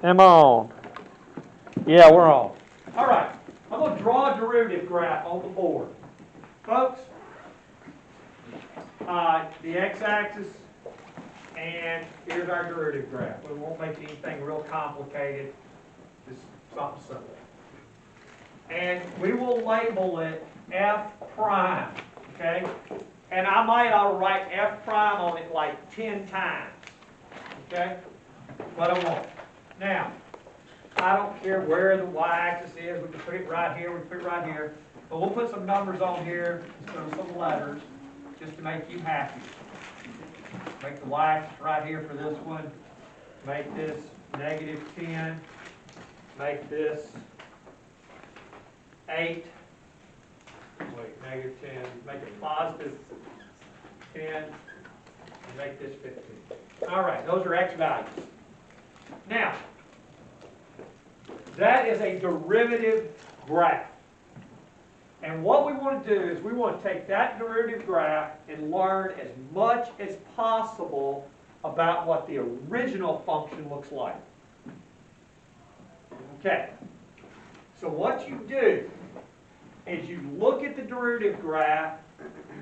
Am I on? Yeah, we're on. All right. I'm going to draw a derivative graph on the board. Folks, the x-axis, and here's our derivative graph. We won't make anything real complicated, just something simple. And we will label it f prime, okay? And I might write f prime on it like 10 times, okay? But I won't. Now, I don't care where the y-axis is. We can put it right here. We can put it right here. But we'll put some numbers on here, some letters, just to make you happy. Make the y-axis right here for this one. Make this -10. Make this 8. Wait, -10. Make it +10. And make this 15. All right, those are x values. Now, that is a derivative graph. And what we want to do is we want to take that derivative graph and learn as much as possible about what the original function looks like. Okay. So what you do is you look at the derivative graph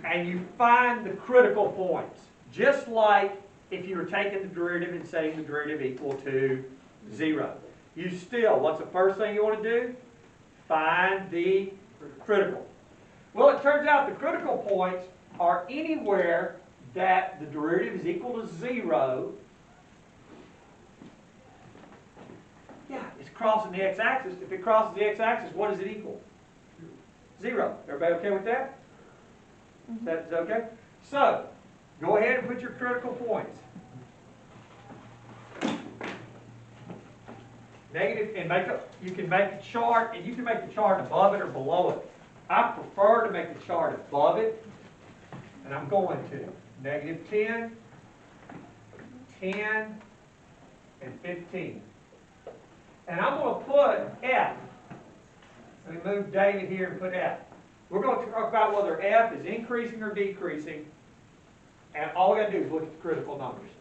and you find the critical points. Just like if you were taking the derivative and setting the derivative equal to 0. You still, what's the first thing you want to do? Find the critical. Well, it turns out the critical points are anywhere that the derivative is equal to 0. Yeah, it's crossing the x-axis. If it crosses the x-axis, what does it equal? 0. Everybody okay with that? That's okay? So, go ahead and put your critical points. Negative, and you can make a chart, and you can make the chart above it or below it. I prefer to make the chart above it, and I'm going to. -10, 10, and 15. And I'm going to put F. Let me move David here and put F. We're going to talk about whether F is increasing or decreasing, and all we got to do is look at the critical numbers.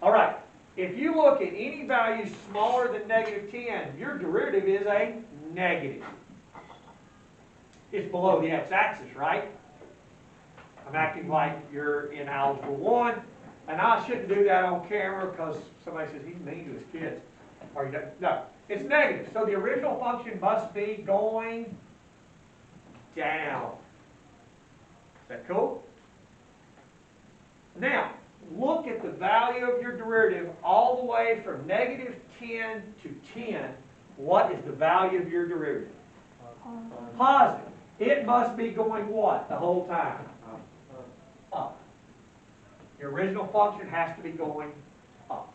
All right. If you look at any value smaller than -10, your derivative is a negative. It's below the x-axis, right? I'm acting like you're in Algebra 1, and I shouldn't do that on camera because somebody says he's mean to his kids. Or he doesn't. No, it's negative. So the original function must be going down. Is that cool? Now, look at the value of your derivative all the way from -10 to 10. What is the value of your derivative? Positive. It must be going what the whole time? Up. Your original function has to be going up.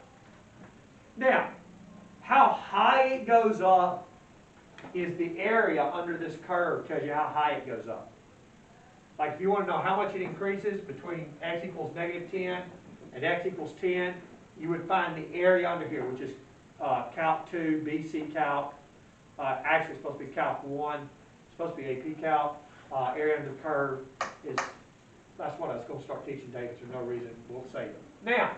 Now, how high it goes up is the area under this curve tells you how high it goes up. Like if you want to know how much it increases between x equals -10 and x equals 10, you would find the area under here, which is Calc 2, BC Calc. Actually, it's supposed to be Calc 1. It's supposed to be AP Calc. Area under the curve is, that's what I was going to start teaching David, so no reason we'll save it. Now,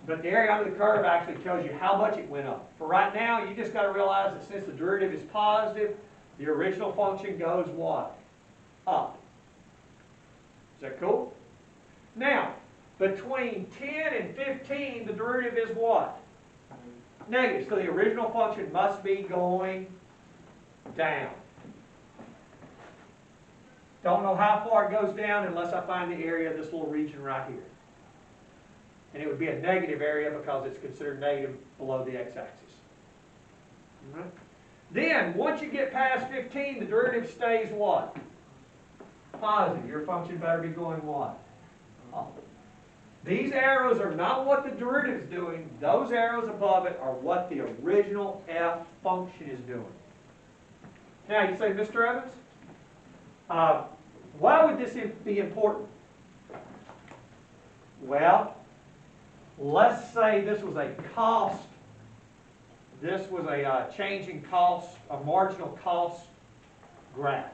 but the area under the curve actually tells you how much it went up. For right now, you just got to realize that since the derivative is positive, the original function goes what? Up. Is that cool? Now, between 10 and 15, the derivative is what? Negative. So the original function must be going down. Don't know how far it goes down unless I find the area of this little region right here. And it would be a negative area because it's considered negative below the x-axis. All right. Then, once you get past 15, the derivative stays what? Positive. Your function better be going what? Up. These arrows are not what the derivative is doing. Those arrows above it are what the original f function is doing. Now, you say, Mr. Evans, why would this be important? Well, let's say this was a cost. This was a change in cost, a marginal cost graph.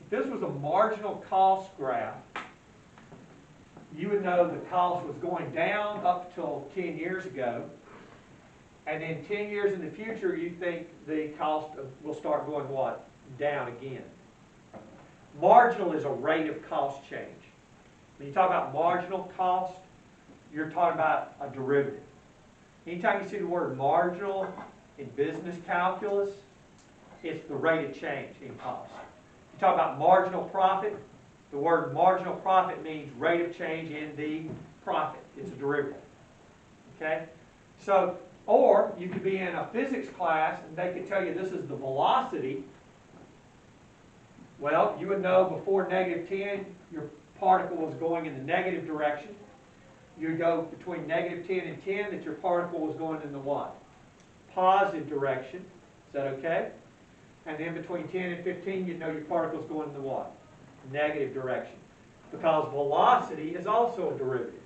If this was a marginal cost graph, you would know the cost was going down up till 10 years ago. And then 10 years in the future, you think the cost will start going what? Down again. Marginal is a rate of cost change. When you talk about marginal cost, you're talking about a derivative. Anytime you see the word marginal in business calculus, it's the rate of change in cost. You talk about marginal profit, the word marginal profit means rate of change in the profit. It's a derivative. Okay? So, or you could be in a physics class and they could tell you this is the velocity. Well, you would know before negative 10, your particle was going in the negative direction. You would go between negative 10 and 10 that your particle was going in the what? Positive direction. Is that okay? And then between 10 and 15, you'd know your particle is going in the what? Negative direction. Because velocity is also a derivative.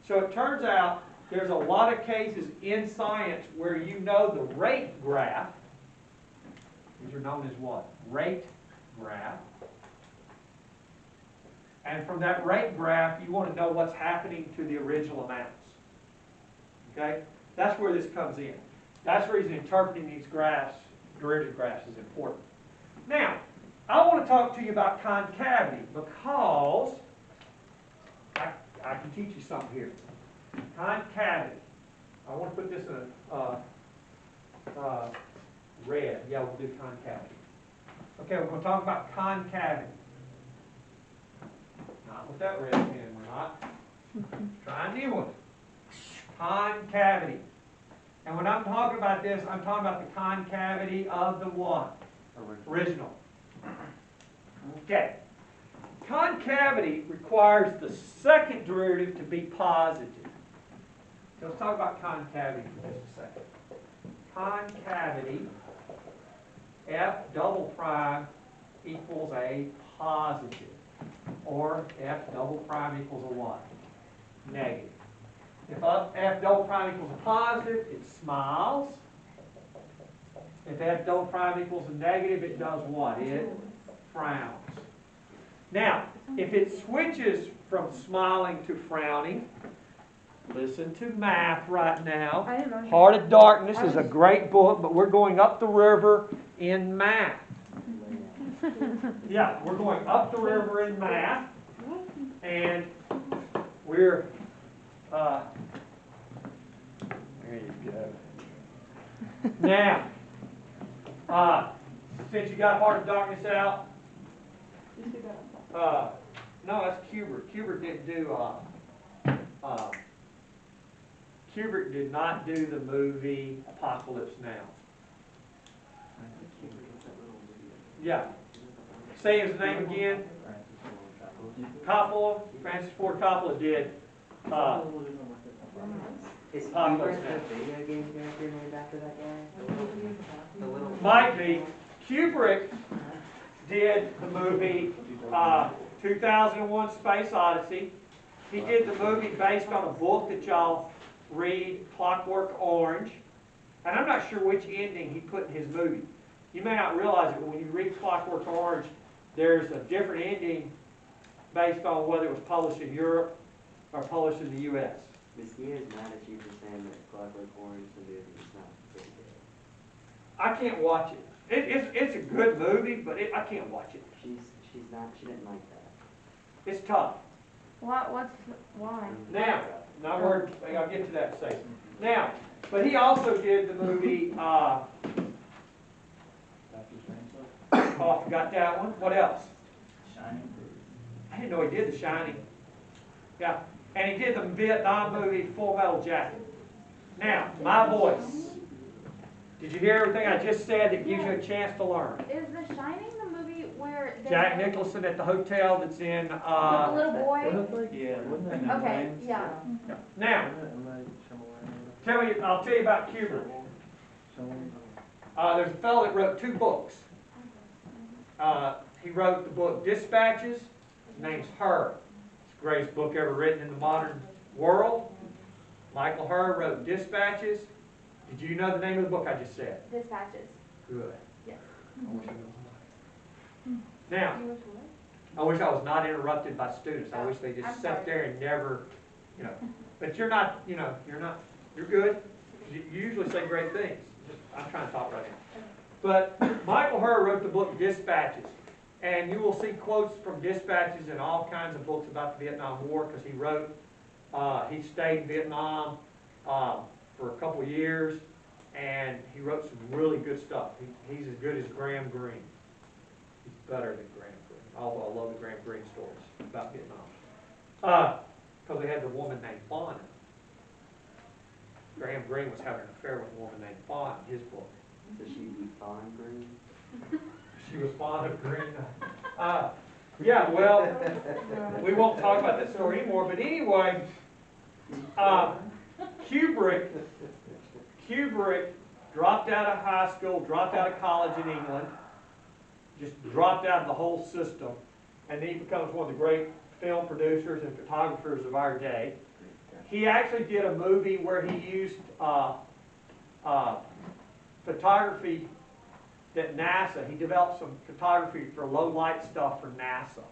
So it turns out there's a lot of cases in science where you know the rate graph. These are known as what? Rate graph. And from that rate graph, you want to know what's happening to the original amounts. Okay? That's where this comes in. That's the reason interpreting these graphs, derivative graphs, is important. Now, I want to talk to you about concavity because I can teach you something here. Concavity. I want to put this in a red. Yeah, we'll do concavity. Okay, we're going to talk about concavity. Not with that red pen, we're not. Try a new one. Concavity. And when I'm talking about this, I'm talking about the concavity of the what? Original. Okay. Concavity requires the second derivative to be positive. So let's talk about concavity for just a second. Concavity, F double prime equals a positive. Or F double prime equals a what? Negative. If F double prime equals a positive, it smiles. If F double prime equals a negative, it does what? It frowns. Now, if it switches from smiling to frowning, listen to math right now. Heart of Darkness is a great book, but we're going up the river in math. Yeah, we're going up the river in math, and we're, there you go. Now, since you got Heart of Darkness out, no, that's Kubrick. Kubrick didn't do, Kubrick did not do the movie Apocalypse Now. Yeah. Say his name again. Coppola, Francis Ford Coppola did Is Apocalypse Kubrick Now. the video game character named after that guy? The little Might be. Kubrick did the movie 2001 Space Odyssey. He did the movie based on a book that y'all read, Clockwork Orange. And I'm not sure which ending he put in his movie. You may not realize it, but when you read Clockwork Orange, there's a different ending based on whether it was published in Europe or published in the U.S. Miss Nia is mad at you for saying that Clockwork Orange the movie is not very good. I can't watch it. It's a good movie, but I can't watch it. She didn't like that. It's tough. Why? Now I'll get to that in a second. Now, but he also did the movie, oh, I forgot that one. What else? Shining. I didn't know he did The Shining. Yeah, and he did the Vietnam movie Full Metal Jacket. Now, my voice. Did you hear everything I just said that gives you a chance to learn? Is The Shining the movie where Jack Nicholson at the hotel that's in, with the little boy? Yeah, wasn't that Okay, yeah. Now, I'll tell you about Kubrick. There's a fellow that wrote 2 books. He wrote the book Dispatches. His name's Herr. It's the greatest book ever written in the modern world. Michael Herr wrote Dispatches. Did you know the name of the book I just said? Dispatches. Good. Yes. Now, I wish I was not interrupted by students. I wish they I'm just sorry. sat there and never, you know. But you're not, you know, you're good. You usually say great things. I'm trying to talk right now. But Michael Herr wrote the book Dispatches. And you will see quotes from dispatches in all kinds of books about the Vietnam War, because he wrote, he stayed in Vietnam for a couple years, and he wrote some really good stuff. He's as good as Graham Greene. He's better than Graham Greene, although I love the Graham Greene stories about Vietnam. Because they had the woman named Fauna. Graham Greene was having an affair with a woman named Fauna in his book. So she'd be fine green? She was fond of green. Yeah, well, we won't talk about that story anymore, but anyway, Kubrick dropped out of high school, dropped out of college in England, just dropped out of the whole system, and then he becomes one of the great film producers and photographers of our day. He actually did a movie where he used photography that NASA, he developed some photography for low light stuff for NASA,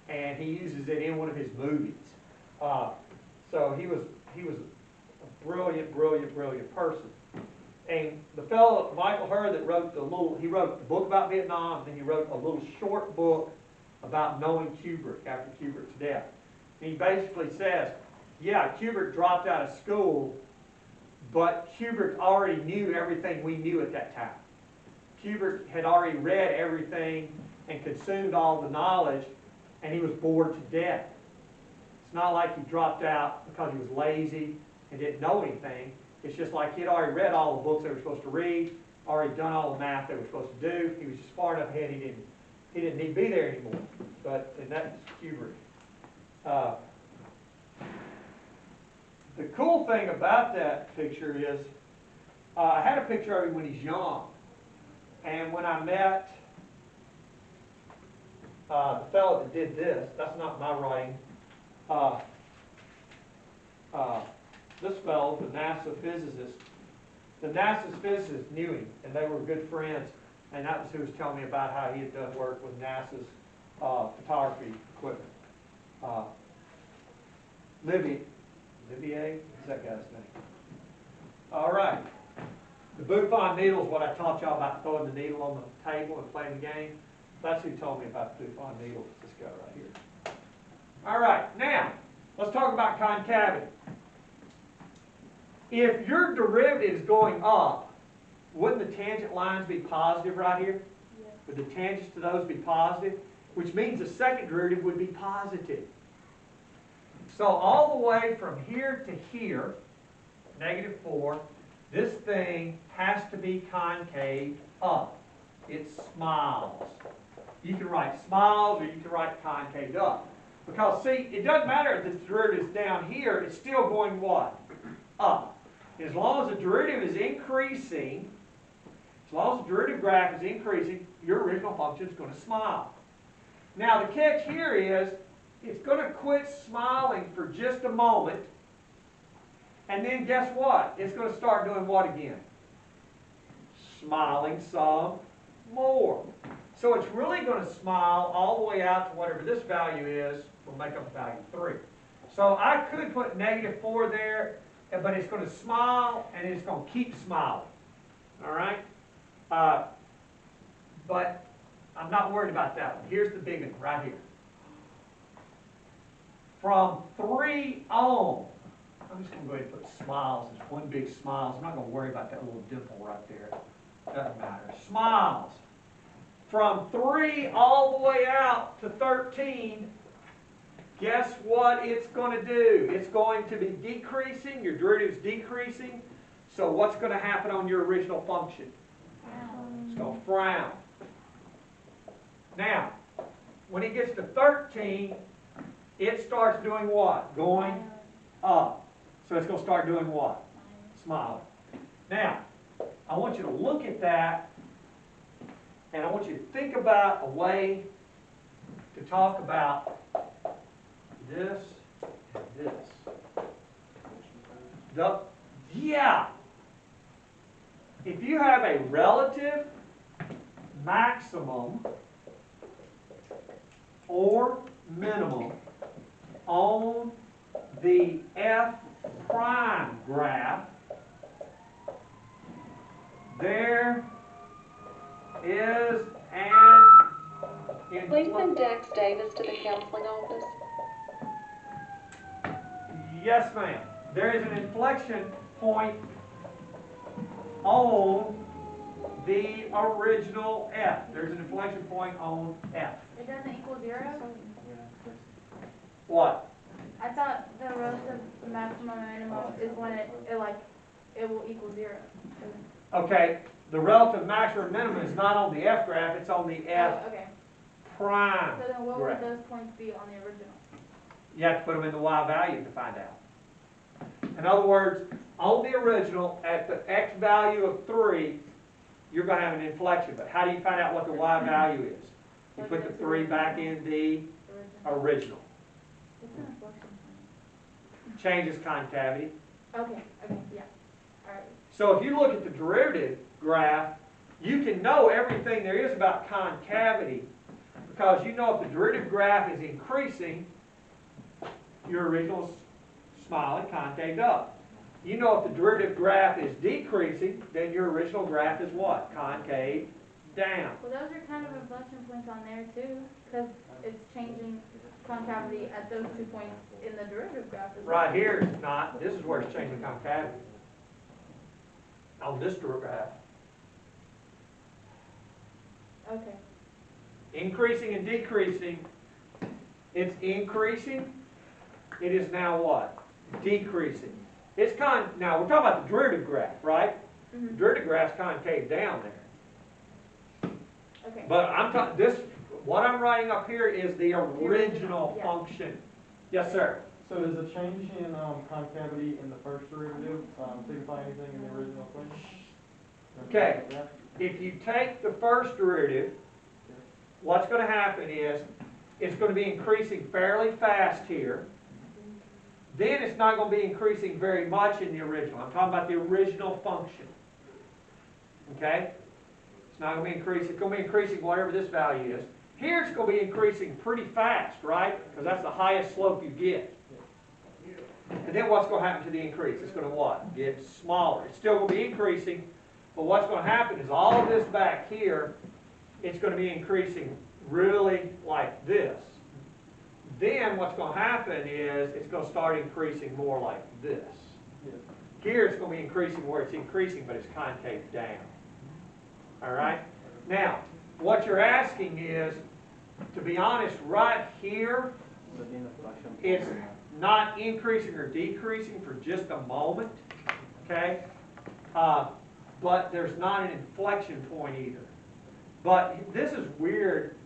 and he uses it in one of his movies. So he was a brilliant person. And the fellow, Michael Herr, that wrote he wrote the book about Vietnam, and then he wrote a little short book about knowing Kubrick after Kubrick's death. And he basically says, yeah, Kubrick dropped out of school, but Kubrick already knew everything we knew at that time. Kubrick had already read everything and consumed all the knowledge, and he was bored to death. It's not like he dropped out because he was lazy and didn't know anything. It's just like he'd already read all the books they were supposed to read, already done all the math they were supposed to do. He was just far enough ahead he didn't need to be there anymore. And that's Kubrick. The cool thing about that picture is I had a picture of him when he's young. And when I met the fellow that did this, that's not my writing, this fellow, the NASA physicist, knew him, and they were good friends, and that was who was telling me about how he had done work with NASA's photography equipment. Olivier, what's that guy's name? All right. The Buffon needle is what I taught y'all about, throwing the needle on the table and playing the game. That's who told me about the Buffon needle. This guy right here. All right, now let's talk about concavity. If your derivative is going up, wouldn't the tangent lines be positive right here? Yes. Would the tangents to those be positive? Which means the second derivative would be positive. So all the way from here to here, -4, this thing has to be concave up. It smiles. You can write smiles or you can write concave up. Because see, it doesn't matter if the derivative is down here, it's still going what? Up. As long as the derivative is increasing, as long as the derivative graph is increasing, your original function is going to smile. Now the catch here is, it's going to quit smiling for just a moment, and then guess what? It's going to start doing what again? Smiling some more. So it's really going to smile all the way out to whatever this value is. We'll make up value 3. So I could put -4 there, but it's going to smile, and it's going to keep smiling. All right? But I'm not worried about that one. Here's the big one right here. From 3 on, I'm just going to go ahead and put smiles as one big smiles. I'm not going to worry about that little dimple right there. Doesn't matter. Smiles. From 3 all the way out to 13, guess what it's going to do? It's going to be decreasing. Your derivative's decreasing. So what's going to happen on your original function? It's going to frown. Now, when it gets to 13, it starts doing what? Going up. So it's going to start doing what? Smiling. Now, I want you to look at that, and I want you to think about a way to talk about this and this. Yeah. If you have a relative maximum or minimum on the f prime graph, there is an Please send Dex Davis to the counseling office. Yes, ma'am. There is an inflection point on the original f. There's an inflection point on f. It doesn't equal 0? What? I thought the relative maximum and minimum is when it will equal 0. Okay, the relative maximum and minimum is not on the f graph, it's on the f Oh, okay. prime So then what graph. would those points be on the original? You have to put them in the y value to find out. In other words, on the original, at the x value of 3, you're going to have an inflection. But how do you find out what the y value is? You put the 3 back in the original. It's an inflection point. Changes concavity. Okay, yeah. Alright. So if you look at the derivative graph, you can know everything there is about concavity, because you know if the derivative graph is increasing, your original is smiling, concaved up. You know if the derivative graph is decreasing, then your original graph is what? Concave down. Well, those are kind of inflection points on there too, because it's changing concavity at those 2 points in the derivative graph as well. Right here it's not. This is where it's changing concavity. On this graph. Okay. Increasing and decreasing. It's increasing. It is now what? Decreasing. It's now we're talking about the derivative graph, right? Mm-hmm. The derivative graph's concave down there. Okay. But I'm talking what I'm writing up here is the original yeah. function. Yes, sir. So does the change in concavity in the first derivative signify anything in the original equation? Okay. If you take the first derivative, what's going to happen is it's going to be increasing fairly fast here. Then it's not going to be increasing very much in the original. I'm talking about the original function. Okay? It's not going to be increasing. It's going to be increasing whatever this value is. Here it's going to be increasing pretty fast, right? Because that's the highest slope you get. And then what's going to happen to the increase? It's going to what? Get smaller. It's still going to be increasing, but what's going to happen is all of this back here, it's going to be increasing really like this. Then what's going to happen is it's going to start increasing more like this. Here it's going to be increasing where it's increasing, but it's concave down. All right? Now, what you're asking is, to be honest, right here, it's not increasing or decreasing for just a moment, okay? But there's not an inflection point either. But this is weird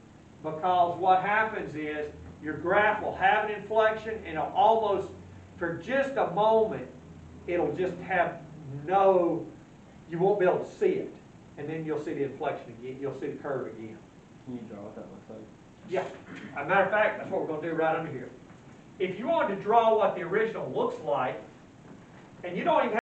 because what happens is your graph will have an inflection and it'll almost, for just a moment, it'll just have no, you won't be able to see it. And then you'll see the inflection again, you'll see the curve again. Can you draw what that looks like? Yeah. As a matter of fact, that's what we're going to do right under here. If you wanted to draw what the original looks like, and you don't even have